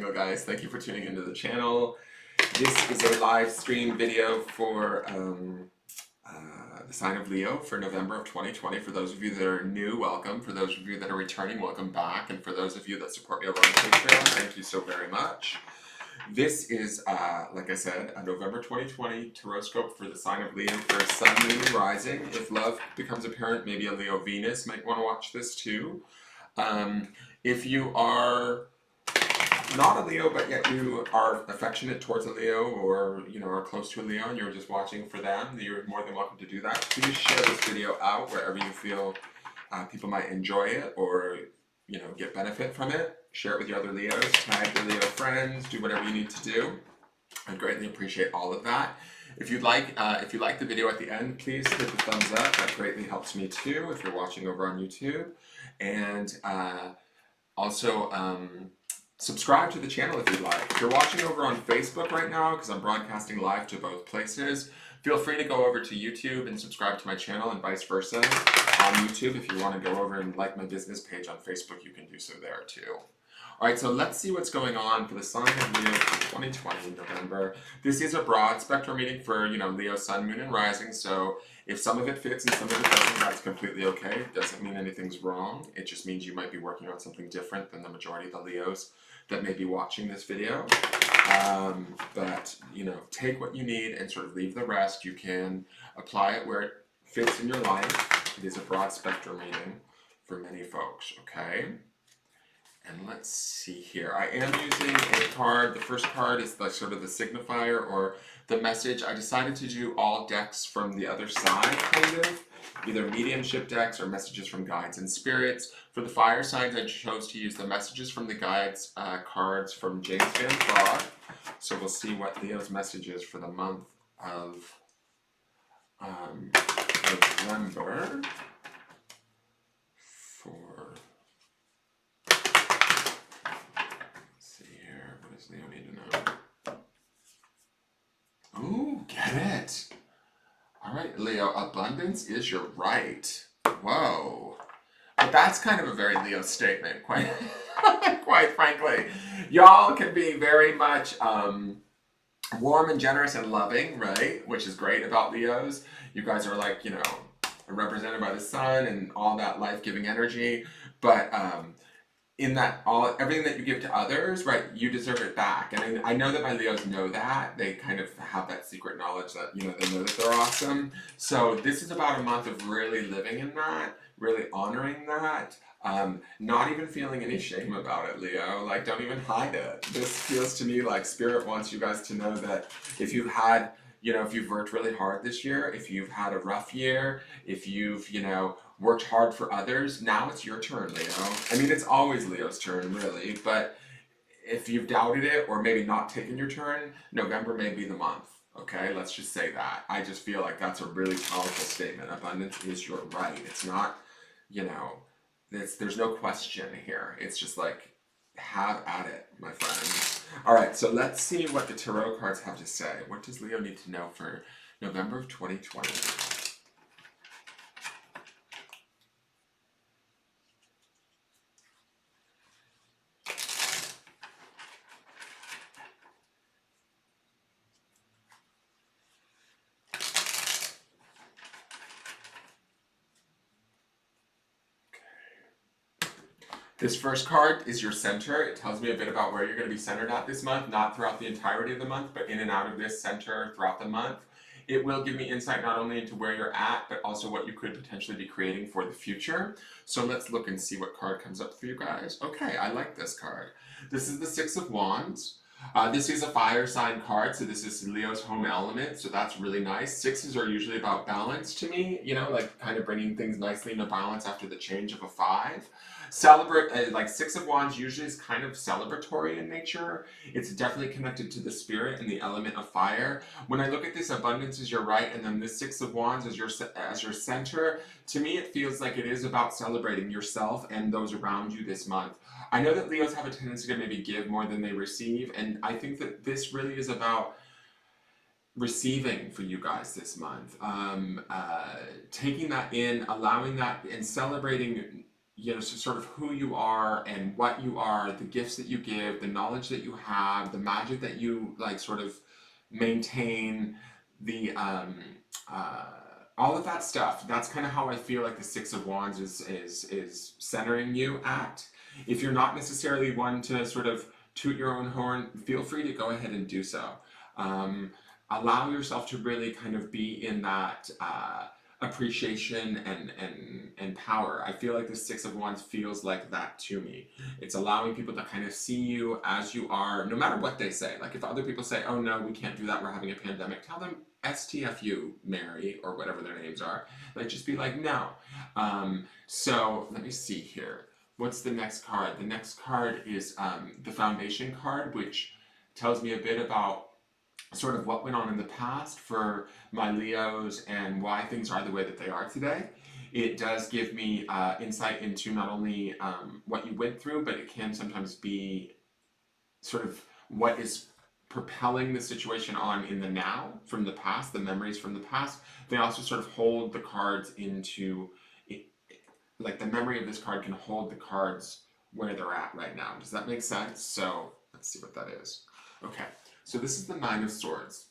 angle, guys. Thank you for tuning into the channel. This is a live stream video for the sign of Leo for November of 2020. For those of you that are new, welcome. For those of you that are returning, welcome back. And for those of you that support me over on Patreon, thank you so very much. This is, like I said, a November 2020 Tarotscope for the sign of Leo for Sun, Moon, and Rising. If love becomes apparent, maybe a Leo Venus might want to watch this too. If you are not a Leo, but yet you are affectionate towards a Leo, or are close to a Leo and you're just watching for them, you're more than welcome to do that. Please share this video out wherever you feel people might enjoy it or get benefit from it. Share it with your other Leos, tag your Leo friends, do whatever you need to do. I'd greatly appreciate all of that. If you like the video at the end, please hit the thumbs up. That greatly helps me too if you're watching over on YouTube. And also subscribe to the channel if you'd like. If you're watching over on Facebook right now, because I'm broadcasting live to both places, feel free to go over to YouTube and subscribe to my channel and vice versa. On YouTube, if you want to go over and like my business page on Facebook, you can do so there too. Alright, so let's see what's going on for the sign of Leo for 2020 in November. This is a broad spectrum reading for, Leo, Sun, Moon, and Rising, so if some of it fits and some of it doesn't, that's completely okay. It doesn't mean anything's wrong. It just means you might be working on something different than the majority of the Leos that may be watching this video. But, take what you need and sort of leave the rest. You can apply it where it fits in your life. It is a broad spectrum reading for many folks, okay? And let's see here. I am using a card. The first card is like sort of the signifier or the message. I decided to do all decks from the other side, kind of. Either mediumship decks or messages from guides and spirits. For the fire signs, I chose to use the messages from the guides cards from James Van Praagh. So we'll see what Leo's message is for the month of November. Leo need to know. Ooh, get it. All right, Leo, abundance is your right. Whoa. But that's kind of a very Leo statement, quite frankly. Y'all can be very much warm and generous and loving, right? Which is great about Leos. You guys are like, represented by the sun and all that life-giving energy. But in that everything that you give to others, right, you deserve it back. And I know that my Leos know that. They kind of have that secret knowledge that, they know that they're awesome. So this is about a month of really living in that, really honoring that, not even feeling any shame about it, Leo. Like, don't even hide it. This feels to me like Spirit wants you guys to know that if you've had, if you've worked really hard this year, if you've had a rough year, if you've, worked hard for others, now it's your turn, Leo. I mean, it's always Leo's turn, really, but if you've doubted it or maybe not taken your turn, November may be the month, okay? Let's just say that. I just feel like that's a really powerful statement. Abundance is your right. It's not, there's no question here. It's just like, have at it, my friends. All right, so let's see what the tarot cards have to say. What does Leo need to know for November of 2020? This first card is your center. It tells me a bit about where you're going to be centered at this month, not throughout the entirety of the month, but in and out of this center throughout the month. It will give me insight not only into where you're at, but also what you could potentially be creating for the future. So let's look and see what card comes up for you guys. Okay, I like this card. This is the Six of Wands. This is a fire sign card, so this is Leo's home element, so that's really nice. Sixes are usually about balance to me, like kind of bringing things nicely into balance after the change of a five. Like Six of Wands usually is kind of celebratory in nature. It's definitely connected to the spirit and the element of fire. When I look at this, abundance is your right, and then the Six of Wands as your center. To me, it feels like it is about celebrating yourself and those around you this month. I know that Leos have a tendency to maybe give more than they receive, and I think that this really is about receiving for you guys this month. Taking that in, allowing that, and celebrating you know, so sort of who you are and what you are, the gifts that you give, the knowledge that you have, the magic that you like sort of maintain, the uh, all of that stuff. That's kind of how I feel like the Six of Wands is centering you at. If you're not necessarily one to sort of toot your own horn, feel free to go ahead and do so. Um, Allow yourself to really kind of be in that appreciation and power. I feel like the Six of Wands feels like that to me. It's allowing people to kind of see you as you are, no matter what they say. Like if other people say, "Oh no, we can't do that. We're having a pandemic," tell them STFU, Mary, or whatever their names are. Like just be like, no. So let me see here. What's the next card? The next card is the Foundation card, which tells me a bit about sort of what went on in the past for my Leos and why things are the way that they are today. It does give me insight into not only what you went through, but it can sometimes be sort of what is propelling the situation on in the now from the past, the memories from the past. They also sort of hold the cards into, like the memory of this card can hold the cards where they're at right now. Does that make sense? So let's see what that is. Okay, so this is the Nine of Swords.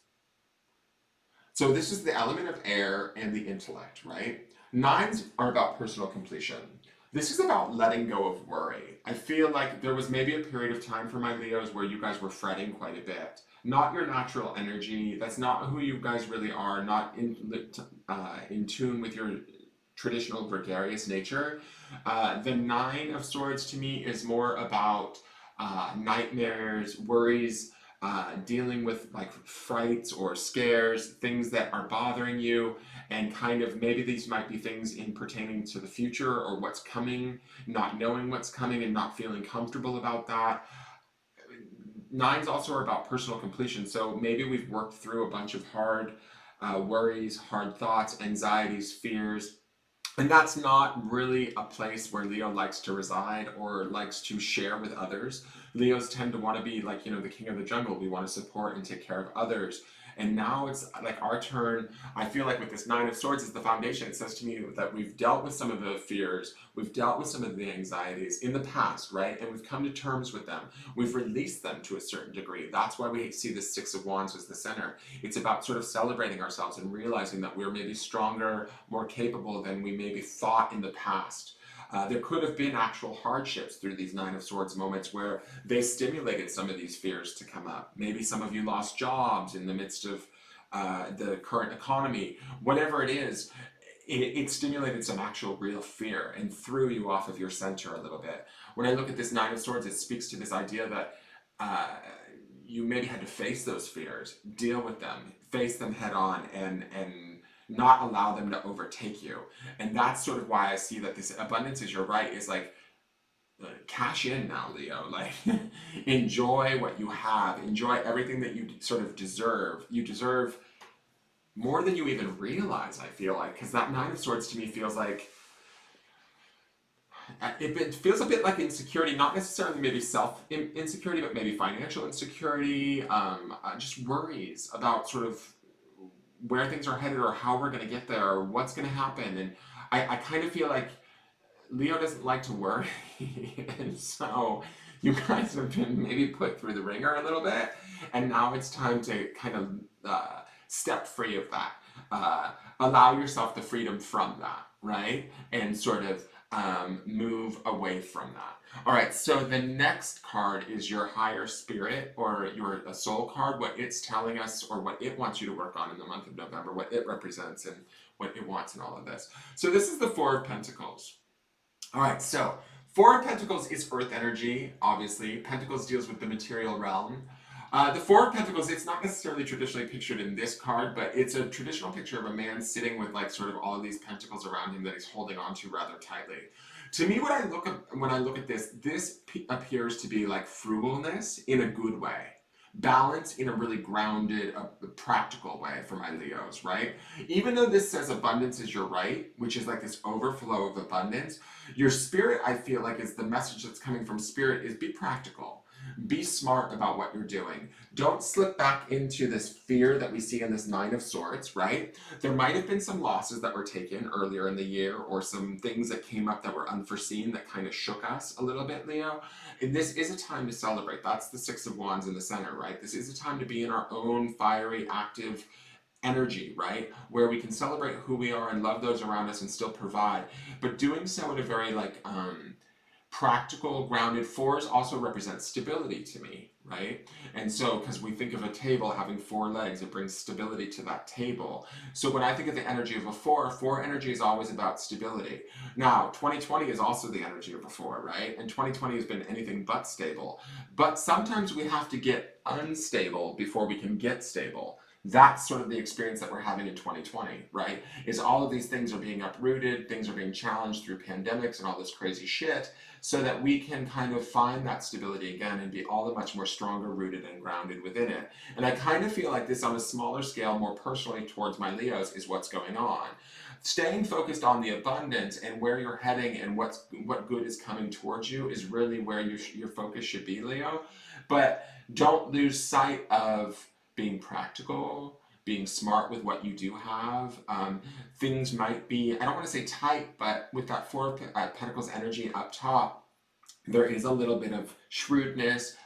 So this is the element of air and the intellect, right? Nines are about personal completion. This is about letting go of worry. I feel like there was maybe a period of time for my Leos where you guys were fretting quite a bit. Not your natural energy. That's not who you guys really are. Not in tune with your traditional gregarious nature. The Nine of Swords to me is more about nightmares, worries, dealing with like frights or scares, things that are bothering you, and kind of maybe these might be things in pertaining to the future or what's coming, not knowing what's coming and not feeling comfortable about that. Nines also are about personal completion, so maybe we've worked through a bunch of hard worries, hard thoughts, anxieties, fears, and that's not really a place where Leo likes to reside or likes to share with others. Leos tend to want to be like, you know, the king of the jungle. We want to support and take care of others. And now it's like our turn. I feel like with this Nine of Swords is the foundation. It says to me that we've dealt with some of the fears, we've dealt with some of the anxieties in the past, right? And we've come to terms with them. We've released them to a certain degree. That's why we see the Six of Wands as the center. It's about sort of celebrating ourselves and realizing that we're maybe stronger, more capable than we maybe thought in the past. There could have been actual hardships through these Nine of Swords moments where they stimulated some of these fears to come up. Maybe some of you lost jobs in the midst of the current economy. Whatever it is, it stimulated some actual real fear and threw you off of your center a little bit. When I look at this Nine of Swords, it speaks to this idea that you maybe had to face those fears, deal with them, face them head on, and not allow them to overtake you. And that's sort of why I see that this abundance is your right is like cash in now, Leo. Like enjoy what you have, enjoy everything that you sort of deserve. You deserve more than you even realize, I feel like, because that Nine of Swords to me feels like it feels a bit like insecurity, not necessarily maybe self insecurity, but maybe financial insecurity, just worries about sort of where things are headed or how we're going to get there or what's going to happen. And I kind of feel like Leo doesn't like to worry. And so you guys have been maybe put through the ringer a little bit. And now it's time to kind of step free of that. Allow yourself the freedom from that, right? And sort of move away from that. All right, so the next card is your higher spirit or your soul card, what it's telling us or what it wants you to work on in the month of November, what it represents and what it wants in all of this. So this is the Four of Pentacles. All right, so Four of Pentacles is earth energy, obviously. Pentacles deals with the material realm. The Four of Pentacles, it's not necessarily traditionally pictured in this card, but it's a traditional picture of a man sitting with like sort of all of these pentacles around him that he's holding onto rather tightly. To me, when I look at this appears to be like frugalness in a good way. Balance in a really grounded, practical way for my Leos, right? Even though this says abundance is your right, which is like this overflow of abundance, your spirit, I feel like, is the message that's coming from spirit is be practical. Be smart about what you're doing. Don't slip back into this fear that we see in this Nine of Swords, right? There might have been some losses that were taken earlier in the year, or some things that came up that were unforeseen that kind of shook us a little bit, Leo. And this is a time to celebrate. That's the Six of Wands in the center, right? This is a time to be in our own fiery, active energy, right? Where we can celebrate who we are and love those around us and still provide, but doing so in a very practical, grounded. Fours also represent stability to me, right? And so, because we think of a table having four legs, it brings stability to that table. So when I think of the energy of a four energy is always about stability. Now, 2020 is also the energy of a four, right? And 2020 has been anything but stable. But sometimes we have to get unstable before we can get stable. That's sort of the experience that we're having in 2020, right? Is all of these things are being uprooted, things are being challenged through pandemics and all this crazy shit, so that we can kind of find that stability again and be all the much more stronger rooted and grounded within it. And I kind of feel like this on a smaller scale, more personally towards my Leos, is what's going on. Staying focused on the abundance and where you're heading and what good is coming towards you is really where your focus should be, Leo. But don't lose sight of being practical, being smart with what you do have. Things might be, I don't want to say tight, but with that Four of Pentacles energy up top, there is a little bit of shrewdness.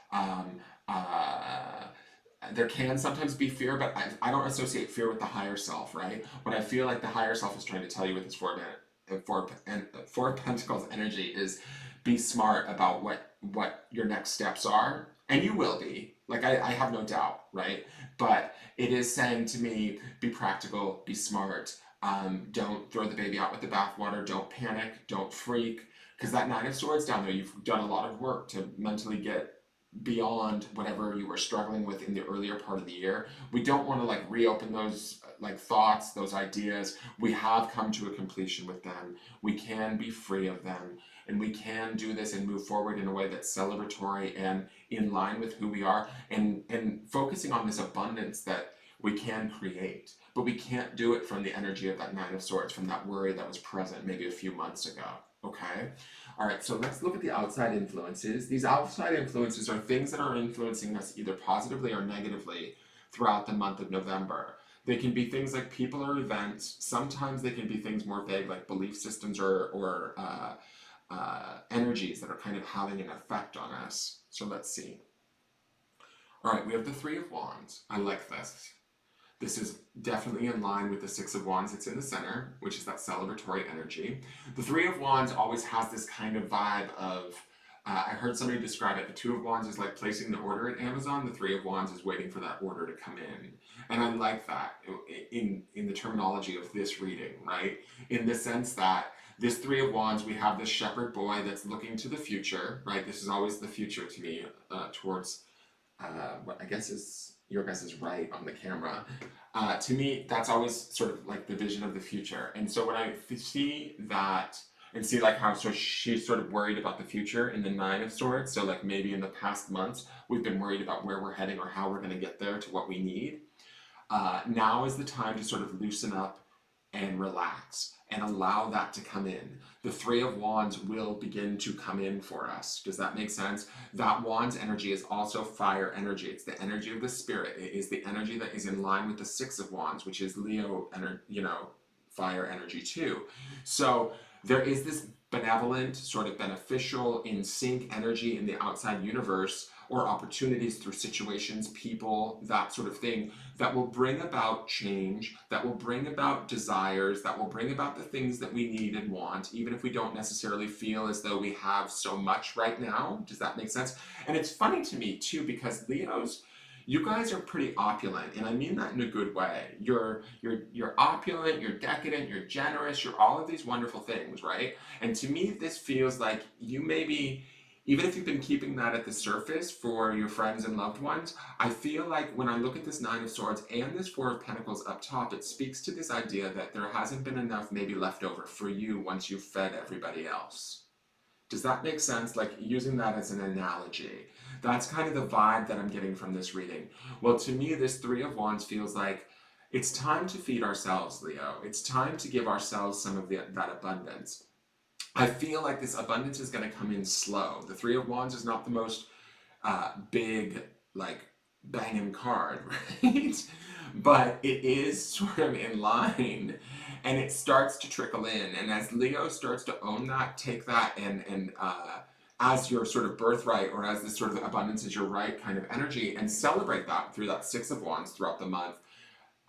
There can sometimes be fear, but I don't associate fear with the higher self, right? What I feel like the higher self is trying to tell you with this Four of Pentacles energy is be smart about what your next steps are, and you will be. Like, I have no doubt, right? But it is saying to me, be practical, be smart. Don't throw the baby out with the bathwater. Don't panic. Don't freak. Because that Nine of Swords down there, you've done a lot of work to mentally get beyond whatever you were struggling with in the earlier part of the year. We don't want to reopen those thoughts, those ideas. We have come to a completion with them. We can be free of them. And we can do this and move forward in a way that's celebratory and in line with who we are, and focusing on this abundance that we can create. But we can't do it from the energy of that Nine of Swords, from that worry that was present maybe a few months ago. Okay? All right, so let's look at the outside influences. These outside influences are things that are influencing us either positively or negatively throughout the month of November. They can be things like people or events. Sometimes they can be things more vague, like belief systems or energies that are kind of having an effect on us. So let's see. All right, we have the Three of Wands. I like this. This is definitely in line with the Six of Wands. It's in the center, which is that celebratory energy. The Three of Wands always has this kind of vibe of, I heard somebody describe it, the Two of Wands is like placing the order at Amazon. The Three of Wands is waiting for that order to come in. And I like that in the terminology of this reading, right? In the sense that this Three of Wands, we have this shepherd boy that's looking to the future, right? This is always the future to me, towards what I guess is, your guess is right on the camera. To me, that's always sort of like the vision of the future. And so when I see that, and see how she's sort of worried about the future in the Nine of Swords, so maybe in the past months, we've been worried about where we're heading or how we're going to get there to what we need. Now is the time to sort of loosen up and relax and allow that to come in. The Three of Wands will begin to come in for us. Does that make sense? That Wands energy is also fire energy. It's the energy of the spirit. It is the energy that is in line with the Six of Wands, which is Leo, fire energy too. So there is this benevolent, sort of beneficial, in sync energy in the outside universe, or opportunities through situations, people, that sort of thing, that will bring about change, that will bring about desires, that will bring about the things that we need and want, even if we don't necessarily feel as though we have so much right now. Does that make sense? And it's funny to me too, because Leos, you guys are pretty opulent, and I mean that in a good way. You're opulent, you're decadent, you're generous, you're all of these wonderful things, right? And to me, this feels like you maybe, even if you've been keeping that at the surface for your friends and loved ones, I feel like when I look at this Nine of Swords and this Four of Pentacles up top, it speaks to this idea that there hasn't been enough maybe left over for you once you've fed everybody else. Does that make sense? Using that as an analogy. That's kind of the vibe that I'm getting from this reading. Well, to me, this Three of Wands feels like it's time to feed ourselves, Leo. It's time to give ourselves some of that abundance. I feel like this abundance is going to come in slow. The Three of Wands is not the most big, like, banging card, right? But it is sort of in line, and it starts to trickle in. And as Leo starts to own that, take that, and as your sort of birthright, or as this sort of abundance is your right kind of energy, and celebrate that through that Six of Wands throughout the month,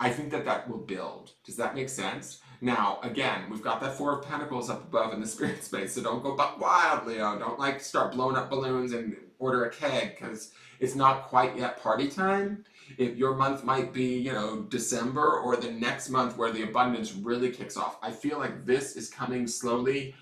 I think that that will build. Does that make sense? Now, again, we've got that Four of Pentacles up above in the spirit space, so don't go buck wild, Leo. Don't like start blowing up balloons and order a keg, because it's not quite yet party time. If your month might be, you know, December or the next month where the abundance really kicks off. I feel like this is coming slowly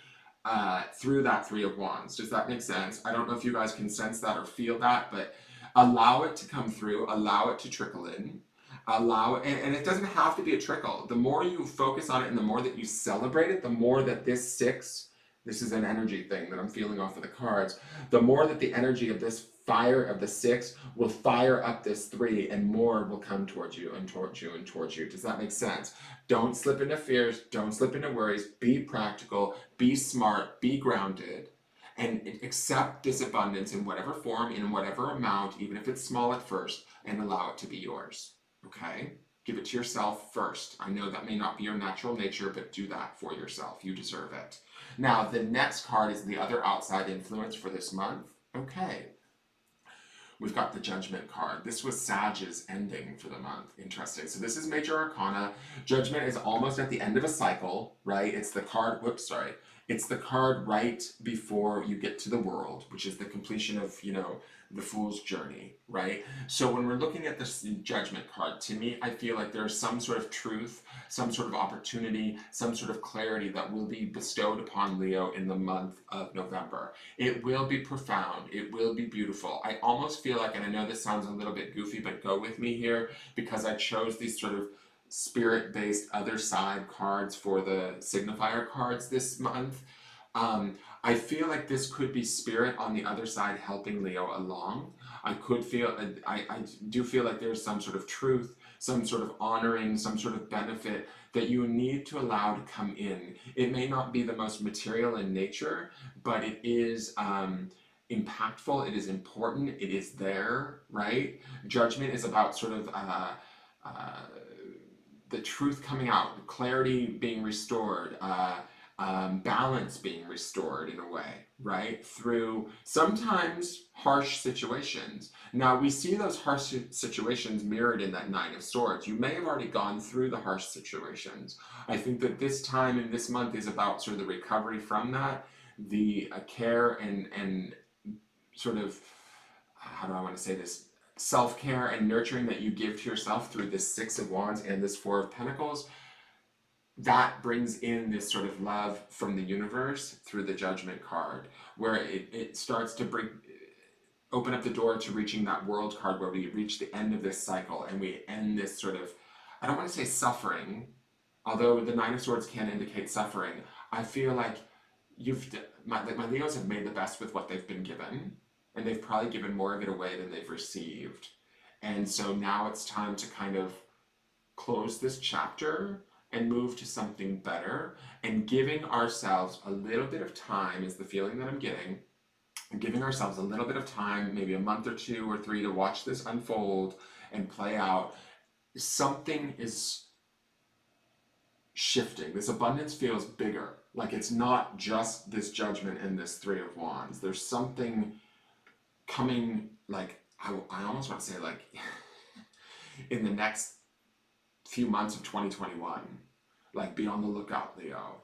through that Three of Wands. Does that make sense? I don't know if you guys can sense that or feel that, but allow it to come through, allow it to trickle in. Allow it, and it doesn't have to be a trickle. The more you focus on it and the more that you celebrate it, the more that this is an energy thing that I'm feeling off of the cards, the more that the energy of this fire of the six will fire up this three, and more will come towards you and towards you and towards you. Does that make sense? Don't slip into fears, don't slip into worries, be practical, be smart, be grounded, and accept this abundance in whatever form, in whatever amount, even if it's small at first, and allow it to be yours. Okay? Give it to yourself first. I know that may not be your natural nature, but do that for yourself. You deserve it. Now, the next card is the other outside influence for this month. Okay. We've got the Judgment card. This was Sag's ending for the month. Interesting. So this is Major Arcana. Judgment is almost at the end of a cycle, right? It's the card, It's the card right before you get to the world, which is the completion of, you know, the Fool's Journey, right? So when we're looking at this Judgment card, to me, I feel like there's some sort of truth, some sort of opportunity, some sort of clarity that will be bestowed upon Leo in the month of November. It will be profound. It will be beautiful. I almost feel like, and I know this sounds a little bit goofy, but go with me here, because I chose these sort of spirit-based other side cards for the signifier cards this month. I feel like this could be spirit on the other side helping Leo along. I do feel like there's some sort of truth, some sort of honoring, some sort of benefit that you need to allow to come in. It may not be the most material in nature, but it is impactful, it is important, it is there, right? Judgment is about sort of the truth coming out, clarity being restored, balance being restored in a way, right? Through sometimes harsh situations. Now, we see those harsh situations mirrored in that Nine of Swords. You may have already gone through the harsh situations. I think that this time in this month is about sort of the recovery from that, the care and sort of, how do I want to say this? Self-care and nurturing that you give to yourself through this Six of Wands and this Four of Pentacles. That brings in this sort of love from the universe through the Judgment card, where it starts to open up the door to reaching that World card, where we reach the end of this cycle and we end this sort of, I don't want to say suffering, although the Nine of Swords can indicate suffering. I feel like my Leos have made the best with what they've been given, and they've probably given more of it away than they've received. And so now it's time to kind of close this chapter and move to something better, and giving ourselves a little bit of time is the feeling that I'm getting. And giving ourselves a little bit of time, maybe a month or 2 or 3, to watch this unfold and play out. Something is shifting. This abundance feels bigger. Like it's not just this Judgment and this Three of Wands. There's something coming, like, I almost want to say, like, in the next few months of 2021. Like, be on the lookout, Leo.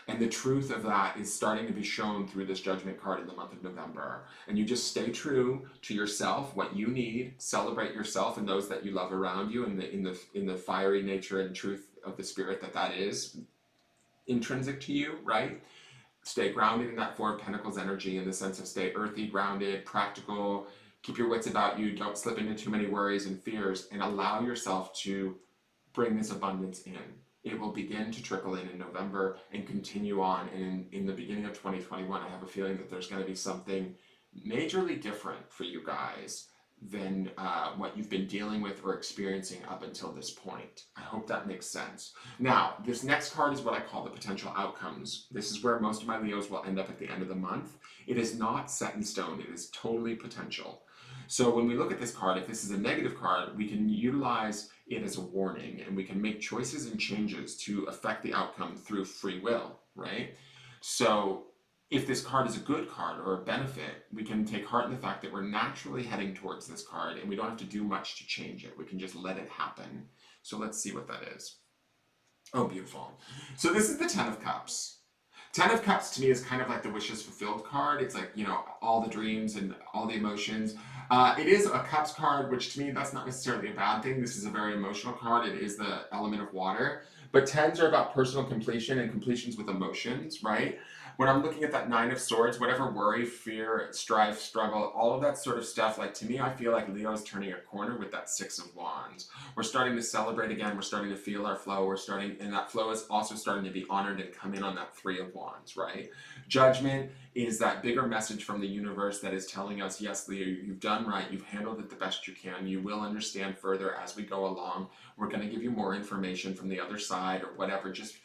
And the truth of that is starting to be shown through this Judgment card in the month of November. And you just stay true to yourself, what you need, celebrate yourself and those that you love around you, in the fiery nature and truth of the spirit that is intrinsic to you, right? Stay grounded in that Four of Pentacles energy, in the sense of stay earthy, grounded, practical, keep your wits about you, don't slip into too many worries and fears, and allow yourself to bring this abundance in. It will begin to trickle in November and continue on. And in the beginning of 2021, I have a feeling that there's going to be something majorly different for you guys than what you've been dealing with or experiencing up until this point. I hope that makes sense. Now, this next card is what I call the potential outcomes. This is where most of my Leos will end up at the end of the month. It is not set in stone. It is totally potential. So when we look at this card, if this is a negative card, we can utilize it as a warning, and we can make choices and changes to affect the outcome through free will, right? So if this card is a good card or a benefit, we can take heart in the fact that we're naturally heading towards this card and we don't have to do much to change it. We can just let it happen. So let's see what that is. Oh, beautiful. So this is the Ten of Cups. Ten of Cups to me is kind of like the wishes fulfilled card. It's like, you know, all the dreams and all the emotions. It is a Cups card, which to me, that's not necessarily a bad thing. This is a very emotional card. It is the element of water. But tens are about personal completion and completions with emotions, right? When I'm looking at that Nine of Swords, whatever worry, fear, strife, struggle, all of that sort of stuff, like to me, I feel like Leo is turning a corner with that Six of Wands. We're starting to celebrate again. We're starting to feel our flow. We're starting, and that flow is also starting to be honored and come in on that Three of Wands, right? Judgment is that bigger message from the universe that is telling us, yes, Leo, you've done right. You've handled it the best you can. You will understand further as we go along. We're going to give you more information from the other side or whatever. Just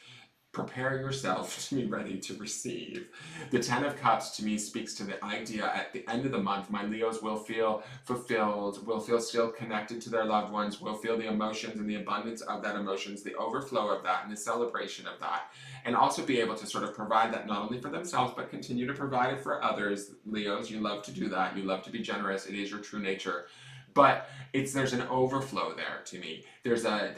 prepare yourself to be ready to receive. The Ten of Cups to me speaks to the idea at the end of the month, my Leos will feel fulfilled, will feel still connected to their loved ones, will feel the emotions and the abundance of that emotions, the overflow of that and the celebration of that. And also be able to sort of provide that not only for themselves, but continue to provide it for others. Leos, you love to do that. You love to be generous. It is your true nature. But there's an overflow there to me. There's a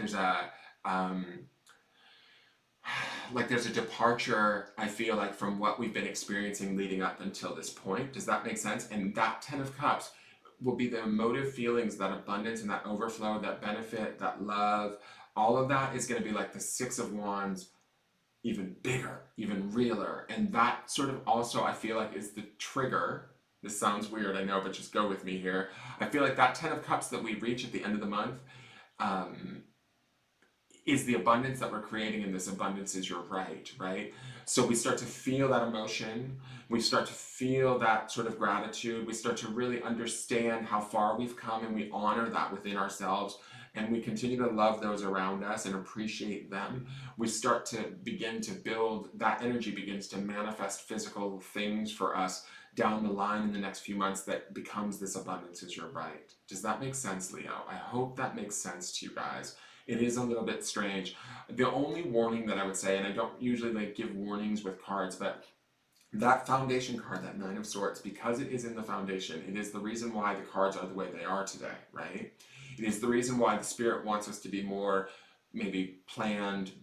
there's a departure, I feel like, from what we've been experiencing leading up until this point. Does that make sense? And that Ten of Cups will be the emotive feelings, that abundance and that overflow, that benefit, that love. All of that is going to be like the Six of Wands, even bigger, even realer. And that sort of also, I feel like, is the trigger. This sounds weird, I know, but just go with me here. I feel like that Ten of Cups that we reach at the end of the month, is the abundance that we're creating, and this abundance is your right? So we start to feel that emotion, we start to feel that sort of gratitude, we start to really understand how far we've come, and we honor that within ourselves, and we continue to love those around us and appreciate them. We start to begin to build, that energy begins to manifest physical things for us down the line in the next few months that becomes this abundance is your right. Does that make sense, Leo? I hope that makes sense to you guys. It is a little bit strange. The only warning that I would say, and I don't usually give warnings with cards, but that foundation card, that Nine of Swords, because it is in the foundation, it is the reason why the cards are the way they are today, right? It is the reason why the Spirit wants us to be more maybe planned,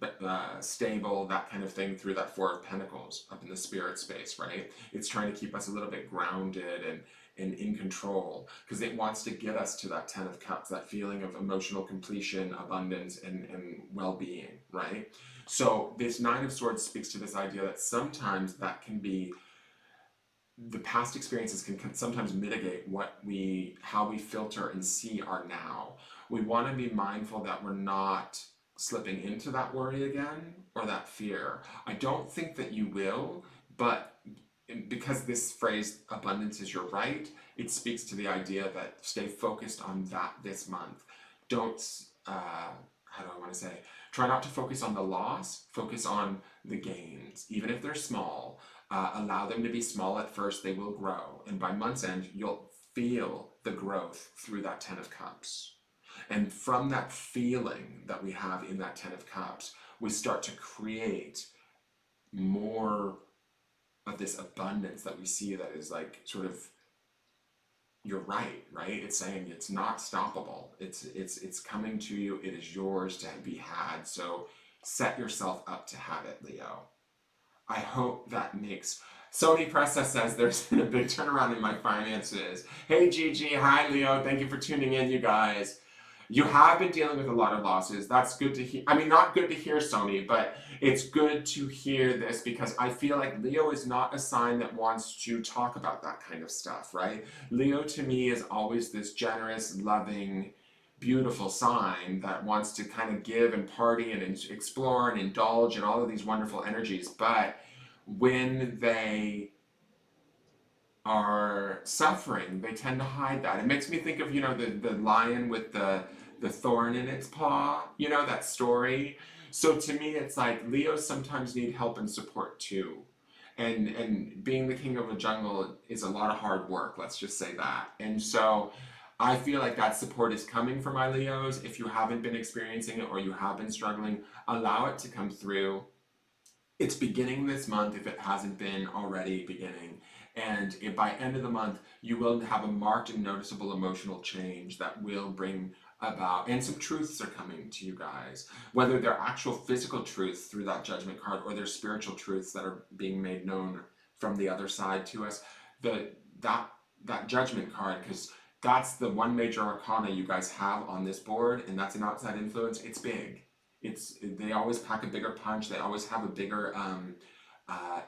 stable, that kind of thing, through that Four of Pentacles up in the spirit space, right? It's trying to keep us a little bit grounded and in control, because it wants to get us to that Ten of Cups, that feeling of emotional completion, abundance, and well-being, right? So this Nine of Swords speaks to this idea that sometimes that can be, the past experiences can sometimes mitigate how we filter and see our now. We want to be mindful that we're not slipping into that worry again or that fear. I don't think that you will, but because this phrase, abundance is your right, it speaks to the idea that stay focused on that this month. Don't, how do I want to say, try not to focus on the loss, focus on the gains, even if they're small. Allow them to be small at first, they will grow. And by month's end, you'll feel the growth through that Ten of Cups. And from that feeling that we have in that Ten of Cups, we start to create more of this abundance that we see that is like sort of, you're right? It's saying it's not stoppable. It's coming to you. It is yours to be had. So set yourself up to have it, Leo. I hope that makes... Sony Pressa says there's been a big turnaround in my finances. Hey Gigi, hi Leo, thank you for tuning in, you guys. You have been dealing with a lot of losses. That's good to hear. I mean, not good to hear, Sony, but it's good to hear this, because I feel like Leo is not a sign that wants to talk about that kind of stuff, right? Leo to me is always this generous, loving, beautiful sign that wants to kind of give and party and explore and indulge in all of these wonderful energies. But when they are suffering, they tend to hide that. It makes me think of, the lion with the thorn in its paw, that story. So to me, it's like Leos sometimes need help and support too. And being the king of a jungle is a lot of hard work, let's just say that. And so I feel like that support is coming for my Leos. If you haven't been experiencing it or you have been struggling, allow it to come through. It's beginning this month if it hasn't been already beginning. And by end of the month, you will have a marked and noticeable emotional change that will bring about, and some truths are coming to you guys, whether they're actual physical truths through that judgment card or they're spiritual truths that are being made known from the other side to us. That judgment card, because that's the one major arcana you guys have on this board, and that's an outside influence. It's big. They always pack a bigger punch. They always have a bigger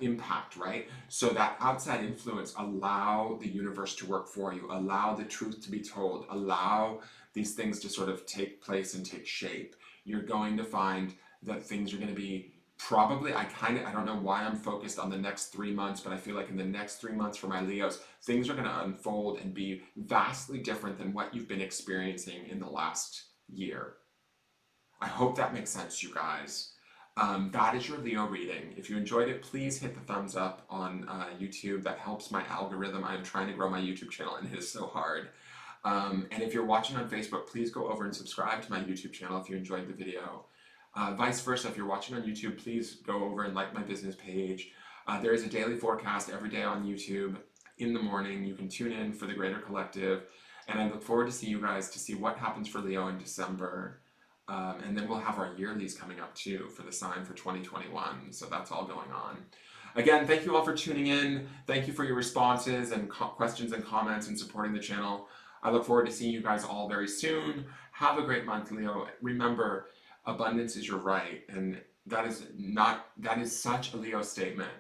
impact, right? So that outside influence, allow the universe to work for you. Allow the truth to be told. Allow these things to sort of take place and take shape. You're going to find that things are going to be probably, I don't know why I'm focused on the next 3 months, but I feel like in the next 3 months for my Leos, things are going to unfold and be vastly different than what you've been experiencing in the last year. I hope that makes sense, you guys. That is your Leo reading. If you enjoyed it, please hit the thumbs up on YouTube. That helps my algorithm. I'm trying to grow my YouTube channel and it is so hard. And if you're watching on Facebook, please go over and subscribe to my YouTube channel if you enjoyed the video. Vice versa, if you're watching on YouTube, please go over and like my business page. There is a daily forecast every day on YouTube in the morning. You can tune in for the greater collective. And I look forward to see you guys to see what happens for Leo in December. And then we'll have our yearlies coming up too for the sign for 2021. So that's all going on. Again, thank you all for tuning in. Thank you for your responses and questions and comments and supporting the channel. I look forward to seeing you guys all very soon. Have a great month, Leo. Remember, abundance is your right. And that is such a Leo statement.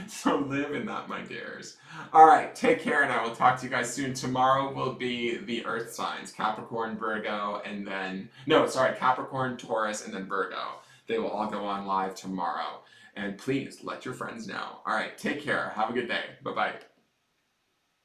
So live in that, my dears. All right, take care, and I will talk to you guys soon. Tomorrow will be the Earth signs, Capricorn, Virgo, and then, no, sorry, Capricorn, Taurus, and then Virgo. They will all go on live tomorrow. And please let your friends know. All right, take care. Have a good day. Bye-bye.